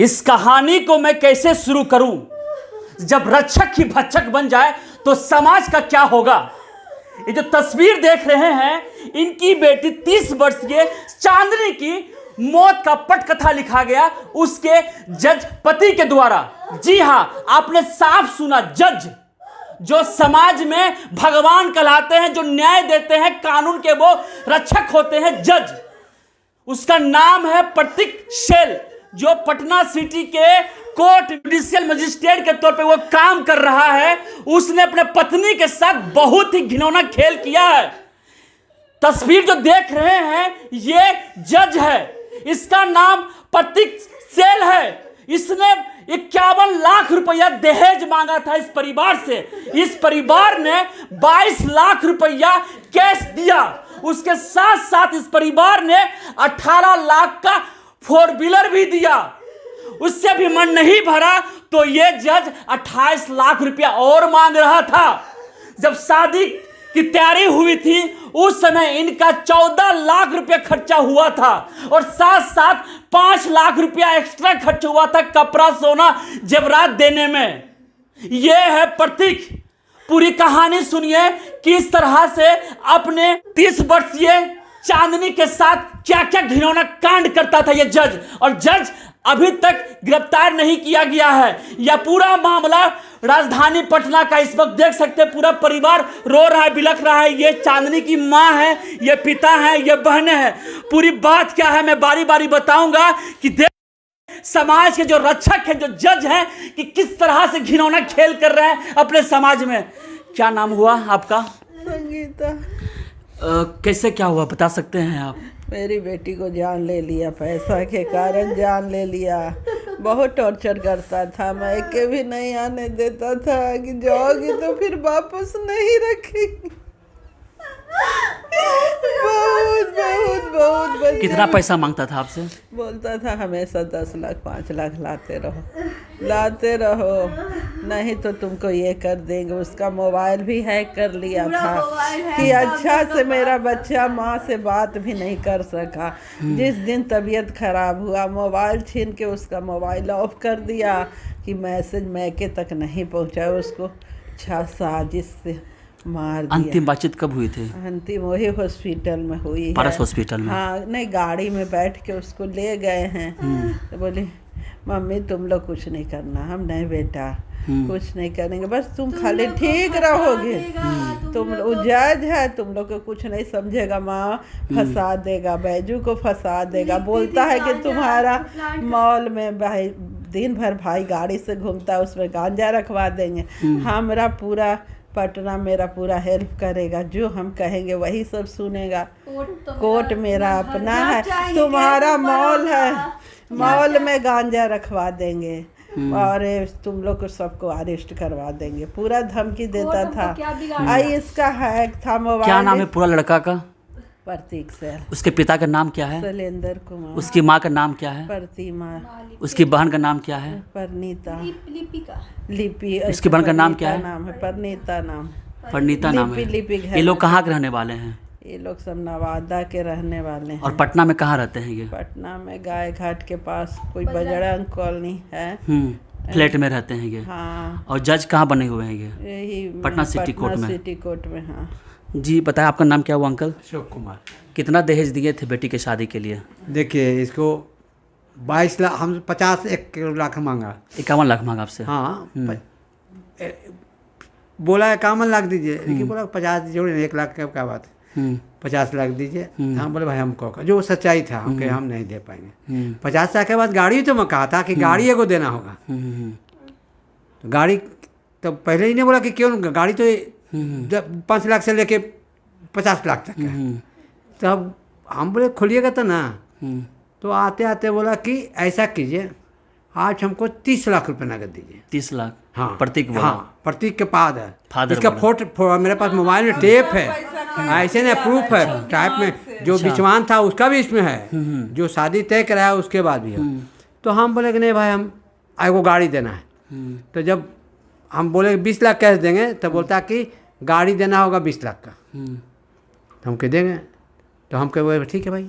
इस कहानी को मैं कैसे शुरू करूं? जब रक्षक ही भक्षक बन जाए तो समाज का क्या होगा? ये जो तस्वीर देख रहे हैं, इनकी बेटी 30 वर्षीय चांदनी की मौत का पटकथा लिखा गया उसके जज पति के द्वारा। जी हां, आपने साफ सुना, जज जो समाज में भगवान कहलाते हैं, जो न्याय देते हैं, कानून के वो रक्षक होते हैं, जज। उसका नाम है प्रतीक सेल, जो पटना सिटी के कोर्ट जुडिशियल मजिस्ट्रेट के तौर पे वो काम कर रहा है। उसने अपने पत्नी के साथ बहुत ही घिनौना खेल किया है। तस्वीर जो देख रहे हैं ये जज है, इसका नाम प्रतीक सेल है। इसने 51 लाख रुपया दहेज मांगा था इस परिवार से। इस परिवार ने 22 लाख रुपया कैश दिया। उसके साथ साथ इस परिवार ने 18 लाख का 4 व्हीलर भी दिया। उससे भी मन नहीं भरा तो ये जज 28 लाख रुपया और मांग रहा था। जब शादी की तैयारी हुई थी उस समय इनका 14 लाख रुपया खर्चा हुआ था और साथ साथ 5 लाख रुपया एक्स्ट्रा खर्च हुआ था कपड़ा, सोना, जेवरात देने में। यह है प्रतीक। पूरी कहानी सुनिए किस तरह से अपने 30 वर्षीय चांदनी के साथ क्या क्या घिनौना कांड करता था ये जज। और जज अभी तक गिरफ्तार नहीं किया गया है। यह पूरा मामला राजधानी पटना का, इस वक्त देख सकते हैं पूरा परिवार रो रहा है, बिलख रहा है। ये चांदनी की माँ है, ये पिता है, ये बहनें हैं। पूरी बात क्या है मैं बारी बारी बताऊंगा कि देख समाज के जो रक्षक हैं, जो जज हैं, कि किस तरह से घिनौना खेल कर रहे हैं अपने समाज में। क्या नाम हुआ आपका? संगीता। कैसे क्या हुआ बता सकते हैं आप? मेरी बेटी को जान ले लिया, पैसा के कारण जान ले लिया। बहुत टॉर्चर करता था, मैं के भी नहीं आने देता था कि जाओगी तो फिर वापस नहीं रखेंगी। बहुत बहुत बहुत बहुत। कितना पैसा मांगता था आपसे? बोलता था हमेशा 10 लाख 5 लाख लाते रहो, नहीं तो तुमको ये कर देंगे। उसका मोबाइल भी हैक कर लिया था कि अच्छा से मेरा बच्चा माँ से बात भी नहीं कर सका। जिस दिन तबीयत खराब हुआ मोबाइल छीन के उसका मोबाइल ऑफ कर दिया कि मैसेज मैके तक नहीं पहुँचा। उसको साजिश से मार दिया। अंतिम बातचीत कब हुई थी? अंतिम वही हॉस्पिटल में हुई पारस है। हॉस्पिटल में? हाँ, नहीं गाड़ी में बैठ के उसको ले गए हैं। तो बोली मम्मी तुम लोग कुछ नहीं करना। हम नहीं बेटा कुछ नहीं करेंगे, बस तुम खाली ठीक रहोगे। तुम जज है, तुम लोग को कुछ नहीं समझेगा। माँ फंसा देगा, बैजू को फंसा देगा। बोलता है कि तुम्हारा मॉल में भाई दिन भर भाई गाड़ी से घूमता है, उसमें गांजा रखवा देंगे। हमारा पूरा पटना मेरा पूरा हेल्प करेगा, जो हम कहेंगे वही सब सुनेगा। कोर्ट मेरा अपना है, तुम्हारा मॉल है, मॉल में गांजा रखवा देंगे और तुम लोग को सबको अरेस्ट करवा देंगे। पूरा धमकी देता था। आई इसका हैक था मोबाइल। क्या नाम है पूरा लड़का का? प्रतीक सेल। उसके पिता का नाम क्या है? शैलेंद्र कुमार। उसकी माँ का नाम क्या है? प्रतिमा। उसकी बहन का नाम क्या है? परनीता। लिपि। उसकी बहन का नाम क्या है? नाम है परनीता। नाम परिणीता नाम है। ये लोग कहाँ के रहने वाले हैं? ये लोग सब नवादा के रहने वाले हैं। और पटना में कहाँ रहते हैं ये? पटना में गाय घाट के पास कोई बजरंग कॉलोनी है। फ्लैट में रहते हैं ये। हाँ। और जज कहाँ बने हुए हैं ये? यही पटना सिटी कोर्ट में। सिटी कोर्ट में। हाँ जी बताया, आपका नाम क्या हुआ अंकल? अशोक कुमार। कितना दहेज दिए थे बेटी के शादी के लिए? देखिए इसको 22 लाख, हम 51 लाख मांगा। 51 लाख मांगा आपसे? हाँ बोला 51 लाख दीजिए, लेकिन बोला 50 दीजिए, 1 लाख क्या बात है, 50 लाख दीजिए। हम बोले भाई हमको जो सच्चाई था हम कहे हम नहीं दे पाएंगे। 50 लाख के बाद गाड़ी तो मैं कहा था कि गाड़ी एगो देना होगा। तो गाड़ी तो पहले ही नहीं बोला कि क्यों, गाड़ी तो 5 लाख से लेके 50 लाख तक है। तब हम बोले खोलिएगा तो ना। तो आते आते बोला कि ऐसा कीजिए, आज हमको 30 लाख रुपए नगद दीजिए। 30 लाख? हाँ प्रतीक बोला? हाँ प्रतीक के पाद है। फादर इसका बोला? फोटो मेरे पास मोबाइल में टेप है, ऐसे नहीं प्रूफ है टाइप में। जो बिचवान था उसका भी इसमें है, जो शादी तय कराया उसके बाद भी है। तो हम बोले कि नहीं भाई हम को गाड़ी देना है। तो जब हम बोले 20 लाख कैश देंगे तो बोलता कि गाड़ी देना होगा 20 लाख का। तो हम कह देंगे, तो हम कहे ठीक है भाई।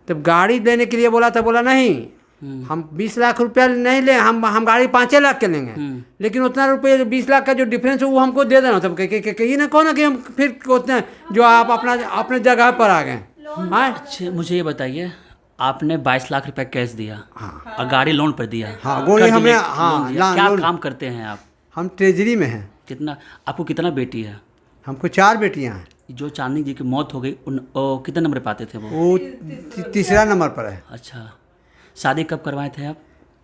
तब गाड़ी देने के लिए बोला था, बोला नहीं हम 20 लाख रुपया नहीं ले, हम गाड़ी 5 लाख के लेंगे, लेकिन उतना रुपये 20 लाख का जो डिफरेंस है वो हमको दे देना। तब कहिए ना कौन कि हम फिर उतने जो आप अपने जगह पर आ गए। हाँ, अच्छा मुझे ये बताइए, आपने 22 लाख रुपए कैश दिया और गाड़ी लोन पर दिया। हाँ, गोली हमें, हाँ, क्या काम करते हैं आप? हम ट्रेजरी में हैं। कितना, आपको कितना बेटी है? हमको 4 बेटियां हैं। जो चांदनी जी की मौत हो गई कितने नंबर पे आते थे वो? वो तीसरा नंबर पर है। अच्छा, शादी कब करवाए थे आप?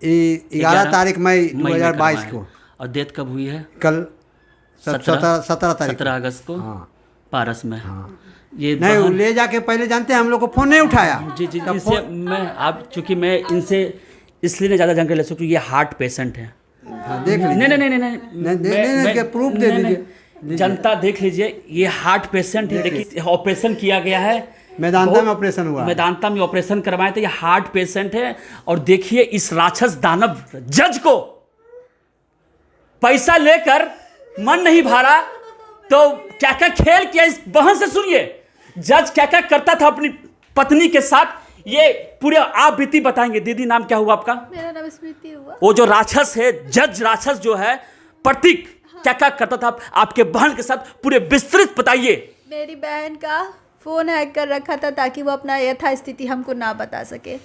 11 तारीख मई में 2022 करवाए। को। और डेथ कब हुई है? कल 17 तारीख 17 अगस्त को। हाँ, पारस में। हाँ। ये नहीं, वो बहन- ले जाके पहले जानते हैं हम लोग को फ़ोन नहीं उठाया। जी जी, इससे मैं आप, चूँकि मैं इनसे इसलिए नहीं ज़्यादा जानकारी ले सकूँ क्योंकि ये हार्ट पेशेंट है। हाँ, देख लीजिए। नहीं नहीं नहीं नहीं नहीं, इसके प्रूफ दे दीजिए। जनता देख लीजिए, ये हार्ट पेशेंट है। देखिए ऑपरेशन किया गया है, मेदांता में ऑपरेशन हुआ है। मेदांता में ऑपरेशन करवाए थे। ये हार्ट पेशेंट है। और देखिए इस राक्षस दानव जज को पैसा लेकर मन नहीं भरा तो क्या क्या खेल किया इस बहन से सुनिए। जज क्या क्या करता था अपनी पत्नी के साथ, ये पूरे आप बीती बताएंगे। दीदी नाम क्या हुआ आपका? मेरा नाम स्मृति हुआ। वो जो राक्षस है, जज राक्षस जो है प्रतीक, क्या क्या करता था आपके बहन के साथ, पूरे विस्तृत बताइए। मेरी बहन का फ़ोन हैक कर रखा था ताकि वो अपना यथास्थिति हमको ना बता सके।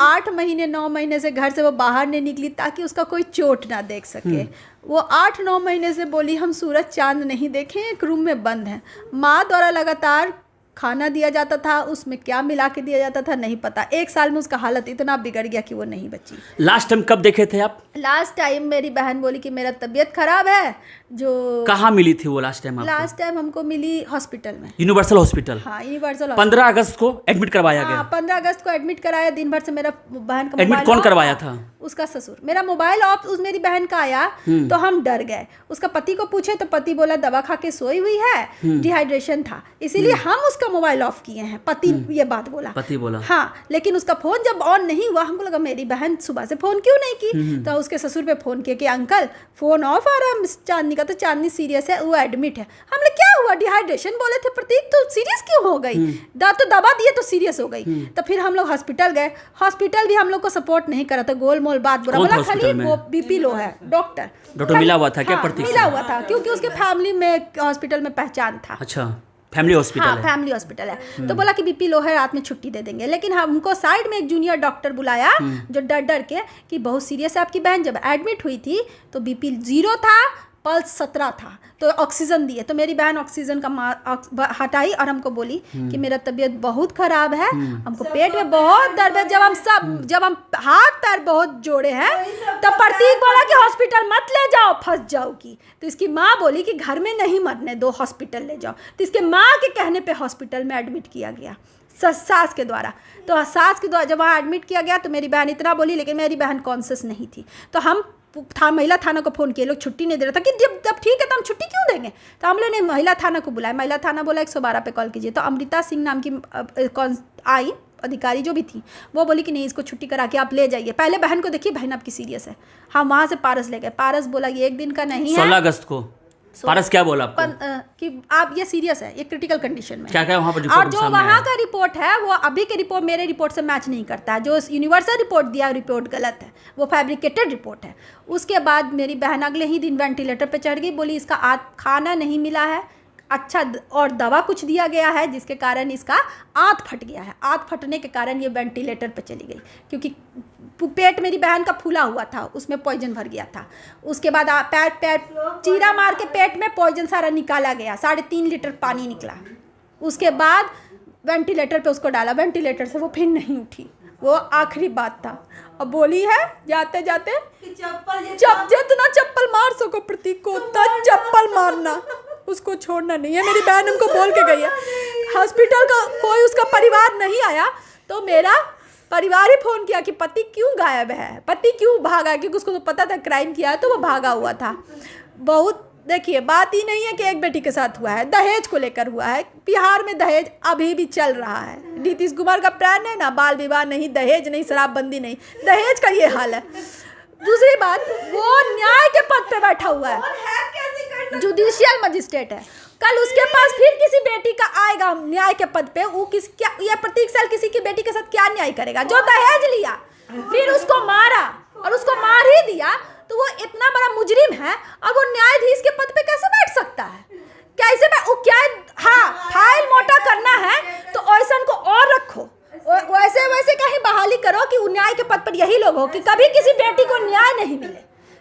8 महीने 9 महीने से घर से वो बाहर नहीं निकली ताकि उसका कोई चोट ना देख सके। वो 8-9 महीने से बोली हम सूरज चांद नहीं देखे, एक रूम में बंद हैं। माँ द्वारा लगातार खाना दिया जाता था, उसमें क्या मिला के दिया जाता था नहीं पता। 1 साल में उसका हालत इतना बिगड़ गया कि वो नहीं बची। लास्ट टाइम कब देखे थे आप? लास्ट टाइम मेरी बहन बोली कि मेरा तबीयत खराब है। जो कहाँ मिली थी वो लास्ट टाइम आपको? लास्ट टाइम हमको मिली हॉस्पिटल में। Universal hospital. हाँ, यूनिवर्सल 15 अगस्त को एडमिट करवाया गया। 15 अगस्त को एडमिट कराया। दिन भर से मेरा बहन का एडमिट मोबाइल कौन ऑफ करवाया था। था? उसका ससुर। मेरा मोबाइल ऑफ उस मेरी बहन का आया तो हम डर गए। उसका पति को पूछे तो पति बोला दवा खा के सोई हुई है, डिहाइड्रेशन था, इसीलिए हम उसका मोबाइल ऑफ किए हैं। पति ये बात बोला। पति बोला। हाँ, लेकिन उसका फोन जब ऑन नहीं हुआ हमको लगा मेरी बहन सुबह से फोन क्यों नहीं की। तो उसके ससुर पे फोन किया कि अंकल फोन ऑफ आ रहा है चांदनी का, तो चांदनी सीरियस है, वो एडमिट है। हमने क्या हुआ, डिहाइड्रेशन बोले थे प्रतीक, तो सीरियस क्यों हो गई? तो दवा दिए तो सीरियस हो गई। तो फिर हम लोग हॉस्पिटल गए। हॉस्पिटल भी हम लोग को सपोर्ट नहीं करा था, गोलमोल बात बुरा कौन बोला, था खाली हॉस्पिटल में? वो बीपी लो है। डॉक्टर मिला हुआ था क्या प्रतीक से? मिला हुआ था क्योंकि उसके फैमिली में हॉस्पिटल में पहचान था। अच्छा, फैमिली हॉस्पिटल हाँ, है। फैमिली हॉस्पिटल है। तो बोला कि बीपी लो है, रात में छुट्टी दे देंगे। लेकिन हमको साइड में एक जूनियर डॉक्टर बुलाया जो डर डर के कि बहुत सीरियस है आपकी बहन। जब एडमिट हुई थी तो बीपी 0 था, पल्स 17 था, तो ऑक्सीजन दिए। तो मेरी बहन ऑक्सीजन का हटाई और हमको बोली कि मेरा तबीयत बहुत ख़राब है, हमको पेट में बहुत दर्द है। जब हम हाथ पैर बहुत जोड़े हैं तो प्रतीक बोला कि हॉस्पिटल मत ले जाओ, फंस जाओगी। तो इसकी माँ बोली कि घर में नहीं मरने दो, हॉस्पिटल ले जाओ। तो इसके माँ के कहने पे हॉस्पिटल में एडमिट किया गया सास के द्वारा। तो सास के द्वारा जब वहाँ एडमिट किया गया तो मेरी बहन इतना बोली, लेकिन मेरी बहन कॉन्शियस नहीं थी। तो हम महिला थाना को फ़ोन किए, लोग छुट्टी नहीं दे रहा था कि जब ठीक है तो हम छुट्टी क्यों देंगे। तो हम लोग ने महिला थाना को बुलाया। महिला थाना बोला 112 पे कॉल कीजिए। तो अमृता सिंह नाम की आई अधिकारी जो भी थी, वो बोली कि नहीं, इसको छुट्टी करा के आप ले जाइए। पहले बहन को देखिए, बहन आपकी सीरियस है। हम वहाँ से पारस ले गए। पारस बोला ये 1 दिन का नहीं है। 16 अगस्त को पारस क्या बोला आपको? कि आप ये सीरियस है, ये क्रिटिकल कंडीशन में। क्या क्या वहाँ पर और रिपोर्ट जो सामने वहाँ आया? का रिपोर्ट है वो अभी के रिपोर्ट मेरे रिपोर्ट से मैच नहीं करता है। जो यूनिवर्सल रिपोर्ट दिया रिपोर्ट गलत है, वो फैब्रिकेटेड रिपोर्ट है। उसके बाद मेरी बहन अगले ही दिन वेंटिलेटर पे चढ़ गई। बोली इसका खाना नहीं मिला है अच्छा, और दवा कुछ दिया गया है जिसके कारण इसका आंत फट गया है। आंत फटने के कारण ये वेंटिलेटर पे चली गई, क्योंकि पेट मेरी बहन का फूला हुआ था, उसमें पॉइजन भर गया था। उसके बाद पैर चीरा मार के पेट में पॉइजन सारा निकाला गया, 3.5 लीटर पानी निकला। उसके बाद वेंटिलेटर पे उसको डाला, वेंटिलेटर से वो फिर नहीं उठी। वो आखिरी बात था। अब बोली है जाते जाते जितना चप्पल मार सको प्रतीक को उतना चप्पल मारना, उसको छोड़ना नहीं है। मेरी बहन हमको बोल के गई है। हॉस्पिटल का कोई उसका परिवार नहीं आया तो मेरा परिवार ही फ़ोन किया कि पति क्यों गायब है, पति क्यों भागा है, क्योंकि उसको तो पता था क्राइम किया है तो वो भागा हुआ था। बहुत देखिए, बात ही नहीं है कि एक बेटी के साथ हुआ है, दहेज को लेकर हुआ है। बिहार में दहेज अभी भी चल रहा है। नीतीश कुमार का प्लान है ना, बाल विवाह नहीं, दहेज नहीं, शराबबंदी नहीं, दहेज का ये हाल है। दूसरी बात, वो न्याय के पद पे बैठा हुआ है, जुडिशियल मजिस्ट्रेट है। कल उसके पास फिर किसी बेटी का आएगा न्याय के पद पे, वो ये प्रतीक साल किसी की बेटी के साथ क्या न्याय करेगा? जो दहेज लिया फिर उसको मारा और उसको मार ही दिया, तो वो इतना बड़ा मुजरिम है और वो न्यायाधीश के पद पे कैसे बैठ सकता है? कैसे क्या? हाँ, फाइल मोटा करना है तो ऐसा को और रखो, वैसे वैसे कहीं बहाली करो कि न्याय के पद पर यही लोग हो कि कभी किसी बेटी को न्याय नहीं मिले,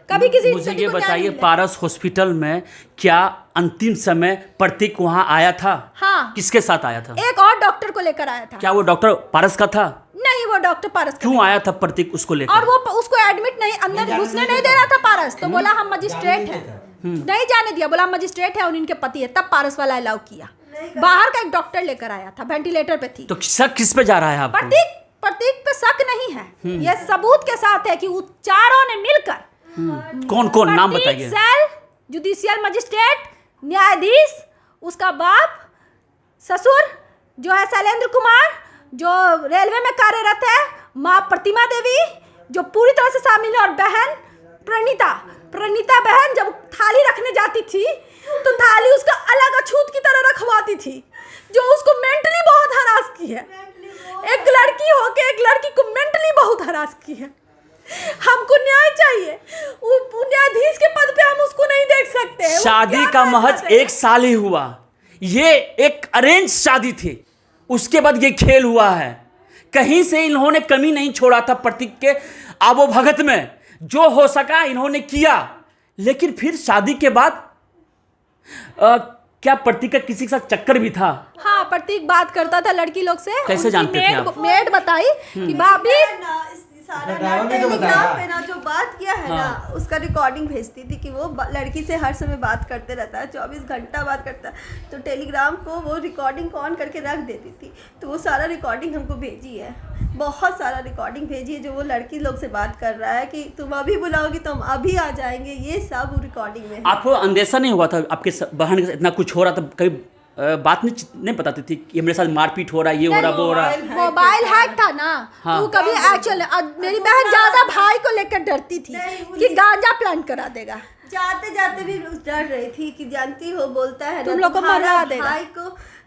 कभी किसी मुझे बेटी ये को न्याय बताइए, नहीं मिले। पारस हॉस्पिटल में क्या अंतिम समय प्रतीक वहां आया था? हाँ। किसके साथ आया था? एक और डॉक्टर को लेकर आया था। क्या वो डॉक्टर पारस का था? नहीं, वो डॉक्टर पारस का क्यों नहीं। आया था प्रतीक उसको लेकर? और वो उसको एडमिट नहीं, अंदर घुसने नहीं दे रहा था पारस, तो बोला हम मजिस्ट्रेट हैं, नहीं जाने दिया, बोला मजिस्ट्रेट है और इनके पति है, तब पारस वाला अलाउ किया। बाहर का एक डॉक्टर लेकर आया था, वेंटिलेटर पे थी। तो शक किस पे जा रहा है आपको? प्रतीक पे शक नहीं है, ये सबूत के साथ है कि वो चारों ने मिलकर, कौन कौन नाम प्रतीक बताइए। सेल, जुडिशियल मजिस्ट्रेट, न्यायाधीश, उसका बाप, ससुर जो है शैलेंद्र कुमार, जो रेलवे में कार्यरत है, माँ प्रतिमा देवी जो पूरी तरह से शामिल है, और बहन प्रणीता बहन जब थाली रखने जाती थी तो थाली उसका अलग अछूत की तरह रखवाती थी, जो उसको मेंटली बहुत हरास की है। एक लड़की होके एक लड़की को मेंटली बहुत हरास की है। हमको न्याय चाहिए, न्यायाधीश के पद पे हम उसको नहीं देख सकते। शादी का महज 1 साल ही हुआ, ये एक अरेंज शादी थी, उसके बाद ये खेल हुआ है। कहीं से इन्होंने कमी नहीं छोड़ा था प्रतीक के आवोभगत में, जो हो सका इन्होंने किया। लेकिन फिर शादी के बाद क्या प्रतीक का किसी के साथ चक्कर भी था? हाँ, प्रतीक बात करता था लड़की लोग से। कैसे जानते थे आप? मेड बताई कि भाभी सारा ड्राइवर ने तो टेलीग्राम बताया। पे ना जो बात किया है ना, उसका रिकॉर्डिंग भेजती थी कि वो लड़की से हर समय बात करते रहता है, 24 घंटा बात करता है। तो टेलीग्राम को वो रिकॉर्डिंग ऑन करके रख देती थी, तो वो सारा रिकॉर्डिंग हमको भेजी है, बहुत सारा रिकॉर्डिंग भेजी है जो वो लड़की लोग से बात कर रहा है कि तुम अभी बुलाओगी तो हम अभी आ जाएंगे, ये सब वो रिकॉर्डिंग में है। आपको अंदेशा नहीं हुआ था आपके बहन के साथ इतना कुछ हो रहा था? कभी बात नहीं बताती थी कि मेरे साथ मारपीट हो रहा है, ये हो रहा, वो हो रहा? मोबाइल हैक था ना, हाँ। तो कभी एक्चुअल मेरी बहन ज्यादा भाई को लेकर डरती थी कि गांजा प्लांट करा देगा। जाते जाते भी डर रही थी कि जानती हो बोलता है तुम लोग को मरवा देगा।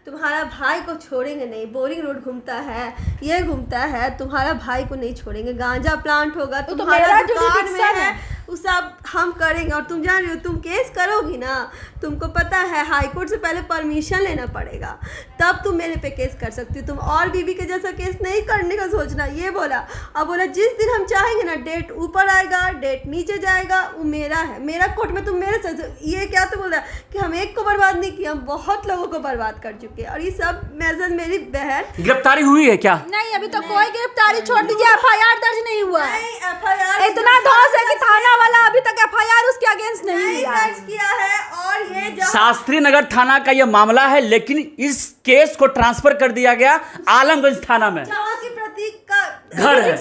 तुम्हारा भाई को छोड़ेंगे नहीं, बोरिंग रोड घूमता है, ये घूमता है, तुम्हारा भाई को नहीं छोड़ेंगे, गांजा प्लांट होगा तो तुम्हारा मेरा दुकान में jurisdiction है, वो सब हम करेंगे। और तुम जान रही हो, तुम केस करोगी ना, तुमको पता है हाई कोर्ट से पहले परमिशन लेना पड़ेगा, तब तुम मेरे पे केस कर सकती हो। तुम और बीबी के जैसा केस नहीं करने का सोचना, ये बोला। अब बोला जिस दिन हम चाहेंगे ना, डेट ऊपर आएगा, डेट नीचे जाएगा, वो मेरा है, मेरा कोर्ट में तुम मेरे साथ। ये क्या तो बोल रहा है कि हम एक को बर्बाद नहीं किया, हम बहुत लोगों को बर्बाद कर चुके हैं। और ये सब मैसेज मेरी बहन गिरफ्तारी हुई है क्या? नहीं, अभी तो कोई गिरफ्तारी, छोड़ दीजिए, FIR दर्ज नहीं हुआ है। FIR इतना धौस है कि थाना वाला अभी तक FIR उसके अगेंस्ट नहीं नहीं लिया है। दर्ज किया है। और ये जब शास्त्री नगर थाना का यह मामला है, लेकिन इस केस को ट्रांसफर कर दिया गया आलमगंज थाना में। जहाँ की प्रतीक का घर है।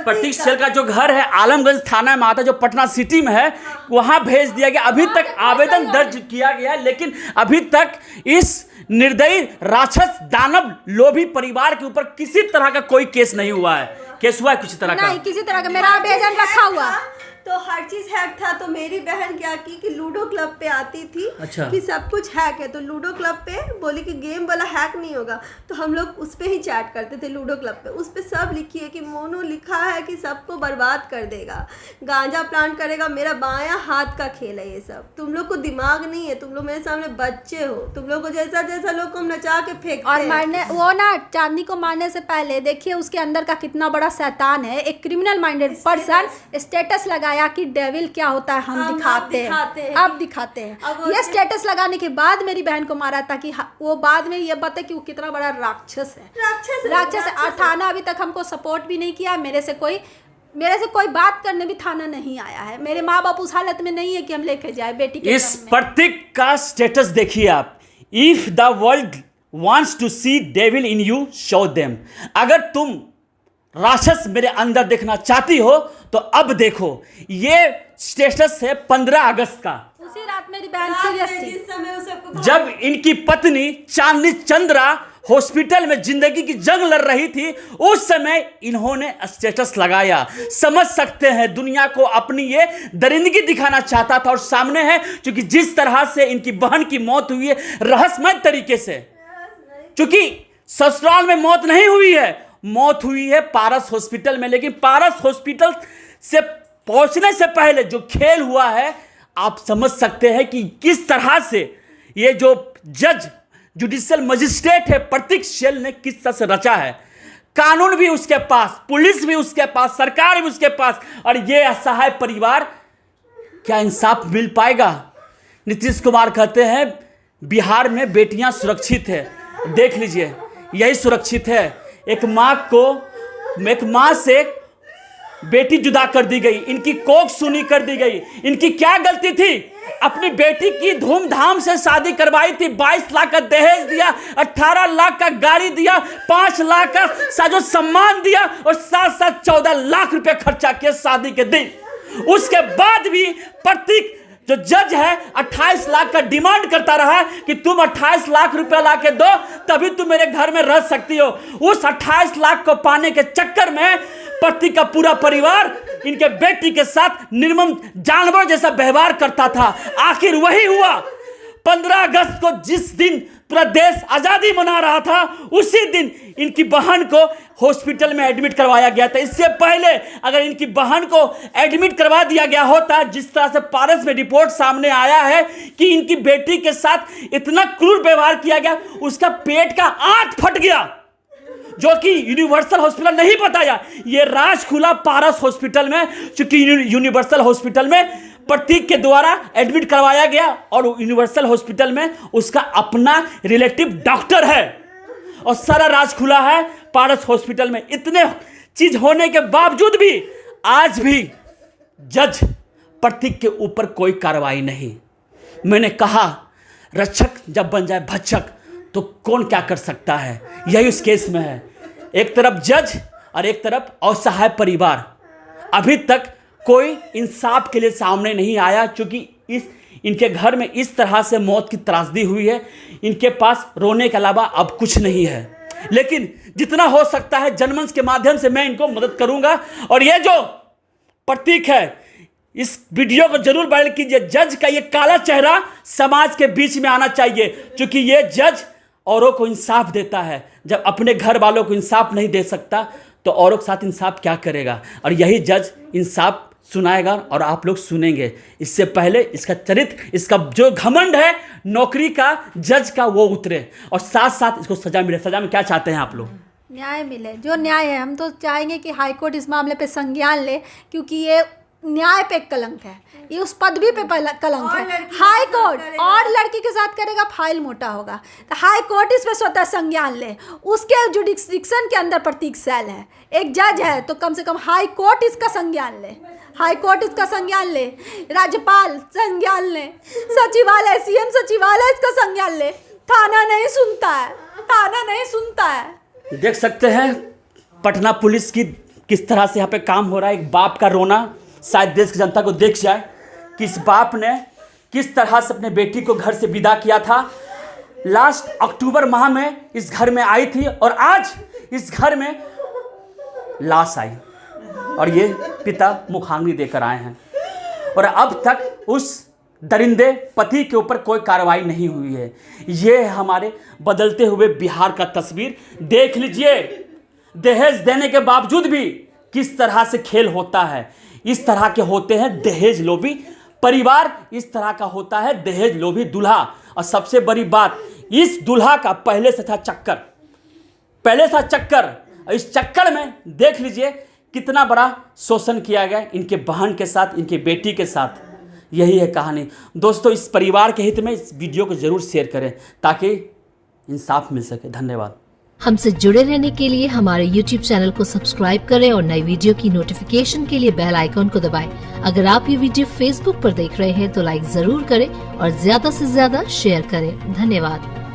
प्रतीक का- सेल का जो घर है आलमगंज थाना में आता, जो पटना सिटी में है, वहां भेज दिया गया। अभी तक आवेदन दर्ज किया गया है, लेकिन अभी तक इस निर्दयी राक्षस दानव लोभी परिवार के ऊपर किसी तरह का कोई केस नहीं हुआ है। केस हुआ है किसी तरह का? नहीं, किसी तरह का मेरा आवेदन रखा हुआ। तो हर चीज हैक था। तो मेरी बहन क्या की कि लूडो क्लब पे आती थी, अच्छा। कि सब कुछ हैक है, तो लूडो क्लब पे बोली कि गेम वाला हैक नहीं होगा, तो हम लोग उस पे ही चैट करते थे लूडो क्लब पे। उस पे सब लिखी है कि मोनू लिखा है कि सबको बर्बाद कर देगा, गांजा प्लांट करेगा, मेरा बायां हाथ का खेल है ये सब। तुम लोग को दिमाग नहीं है, तुम लोग मेरे सामने बच्चे हो, तुम लोग को जैसा जैसा लोग को हम नचा के फेंकते और हैं। मारने वो ना, चांदनी को मारने से पहले देखिए उसके अंदर का कितना बड़ा शैतान है। एक क्रिमिनल माइंडेड पर्सन स्टेटस लगाया कि डेविल क्या होता है हम दिखाते हैं, अब दिखाते हैं। अब वो ये स्टेटस लगाने के बाद मेरी बहन को मारा, ताकि वो बाद में ये बताए कि वो कितना बड़ा राक्षस है। राक्षस है। और थाना अभी तक हमको सपोर्ट भी नहीं किया। मेरे से कोई बात करने भी थाना नहीं आया है। मेरे माँ बाप उस हालत में नहीं है कि हम लेके जाए बेटी के इस घर में। प्रतीक का स्टेटस देखिए आप। If the world wants to see devil in you, show them. अगर तुम राक्षस मेरे अंदर देखना चाहती हो तो अब देखो। ये स्टेटस है 15 अगस्त का, उसी रात मेरी बहन सीरियस थी। जिस समय उसे सबको जब इनकी पत्नी चांदनी चंद्रा हॉस्पिटल में जिंदगी की जंग लड़ रही थी। उस समय इन्होंने स्टेटस लगाया। समझ सकते हैं, दुनिया को अपनी ये दरिंदगी दिखाना चाहता था। और सामने है, क्योंकि जिस तरह से इनकी बहन की मौत हुई है रहस्यमय तरीके से, क्योंकि ससुराल में मौत नहीं हुई है, मौत हुई है पारस हॉस्पिटल में। लेकिन पारस हॉस्पिटल से पहुंचने से पहले जो खेल हुआ है, आप समझ सकते हैं कि किस तरह से ये जो जज जुडिशियल मजिस्ट्रेट है प्रतीक शैल ने किस तरह से रचा है। कानून भी उसके पास, पुलिस भी उसके पास, सरकार भी उसके पास, और ये असहाय परिवार, क्या इंसाफ मिल पाएगा? नीतीश कुमार कहते हैं बिहार में बेटियां सुरक्षित है। देख लीजिए, यही सुरक्षित है। एक माँ से बेटी जुदा कर दी गई, इनकी कोख सूनी कर दी गई। इनकी क्या गलती थी? अपनी बेटी की धूमधाम से शादी करवाई थी, 22 लाख का दहेज दिया, 18 लाख का गाड़ी दिया, 5 लाख का साजो सम्मान दिया, और साथ साथ 14 लाख रुपए खर्चा किया शादी के दिन। उसके बाद भी प्रतीक जो जज है 28 लाख का डिमांड करता रहा कि तुम 28 लाख रुपया ला के दो तभी तुम मेरे घर में रह सकती हो। उस 28 लाख को पाने के चक्कर में प्रतीक का पूरा परिवार इनके बेटी के साथ निर्मम जानवर जैसा व्यवहार करता था। आखिर वही हुआ। 15 अगस्त को जिस दिन पूरा देश आजादी मना रहा था, उसी दिन इनकी बहन को हॉस्पिटल में एडमिट करवाया गया था। इससे पहले अगर इनकी बहन को एडमिट करवा दिया गया होता, जिस तरह से पारस में रिपोर्ट सामने आया है कि इनकी बेटी के साथ इतना क्रूर व्यवहार किया गया, उसका पेट का आंत फट गया, जो कि यूनिवर्सल हॉस्पिटल नहीं बताया। ये राज खुला पारस हॉस्पिटल में, क्योंकि यूनिवर्सल हॉस्पिटल में प्रतीक के द्वारा एडमिट करवाया गया, और यूनिवर्सल हॉस्पिटल में उसका अपना रिलेटिव डॉक्टर है, और सारा राज खुला है पारस हॉस्पिटल में। इतने चीज होने के बावजूद भी आज भी जज प्रतीक के ऊपर कोई कार्रवाई नहीं। मैंने कहा रक्षक जब बन जाए भक्षक तो कौन क्या कर सकता है, यही उस केस में है। एक तरफ जज और एक तरफ असहाय परिवार। अभी तक कोई इंसाफ के लिए सामने नहीं आया, क्योंकि इनके घर में इस तरह से मौत की त्रासदी हुई है, इनके पास रोने के अलावा अब कुछ नहीं है। लेकिन जितना हो सकता है जनमंच के माध्यम से मैं इनको मदद करूंगा। और ये जो प्रतीक है, इस वीडियो को जरूर वायरल कीजिए। जज का ये काला चेहरा समाज के बीच में आना चाहिए, क्योंकि ये जज औरों को इंसाफ देता है। जब अपने घर वालों को इंसाफ नहीं दे सकता तो औरों के साथ इंसाफ क्या करेगा? और यही जज इंसाफ सुनाएगा और आप लोग सुनेंगे। इससे पहले इसका चरित्र, इसका जो घमंड है नौकरी का, जज का, वो उतरे, और साथ साथ इसको सजा मिले। सजा में क्या चाहते हैं आप लोग? न्याय मिले, जो न्याय है। हम तो चाहेंगे कि हाईकोर्ट इस मामले पे संज्ञान ले, क्योंकि ये न्याय पे कलंक है, ये उस पदवी पे कलंक है। हाई कोर्ट और लड़की के साथ करेगा, फाइल मोटा होगा। तो हाई कोर्ट इस पे स्वतः संज्ञान ले। उसके जुडिक्शन के अंदर प्रतीक शैल है, एक जज है, तो कम से कम हाई कोर्ट इसका संज्ञान ले, हाई कोर्ट इसका संज्ञान ले, राज्यपाल संज्ञान ले, सचिवालय, सीएम सचिवालय इसका संज्ञान ले। थाना नहीं सुनता है, थाना नहीं सुनता है। देख सकते हैं पटना पुलिस की किस तरह से यहाँ पे काम हो रहा है। एक बाप का रोना शायद देश की जनता को देख जाए कि इस बाप ने किस तरह से अपने बेटी को घर से विदा किया था। लास्ट अक्टूबर माह में इस घर में आई थी, और आज इस घर में लाश आई, और ये पिता मुखाग्नि देकर आए हैं, और अब तक उस दरिंदे पति के ऊपर कोई कार्रवाई नहीं हुई है। ये है हमारे बदलते हुए बिहार का तस्वीर। देख लीजिए, दहेज देने के बावजूद भी किस तरह से खेल होता है। इस तरह के होते हैं दहेज लोभी परिवार, इस तरह का होता है दहेज लोभी दूल्हा। और सबसे बड़ी बात, इस दूल्हा का पहले से था चक्कर, और इस चक्कर में देख लीजिए कितना बड़ा शोषण किया गया इनके बहन के साथ, इनकी बेटी के साथ। यही है कहानी। दोस्तों, इस परिवार के हित में इस वीडियो को जरूर शेयर करें ताकि इंसाफ मिल सके। धन्यवाद। हमसे जुड़े रहने के लिए हमारे YouTube चैनल को सब्सक्राइब करें और नई वीडियो की नोटिफिकेशन के लिए बेल आइकॉन को दबाएं। अगर आप ये वीडियो Facebook पर देख रहे हैं तो लाइक जरूर करें और ज्यादा से ज्यादा शेयर करें। धन्यवाद।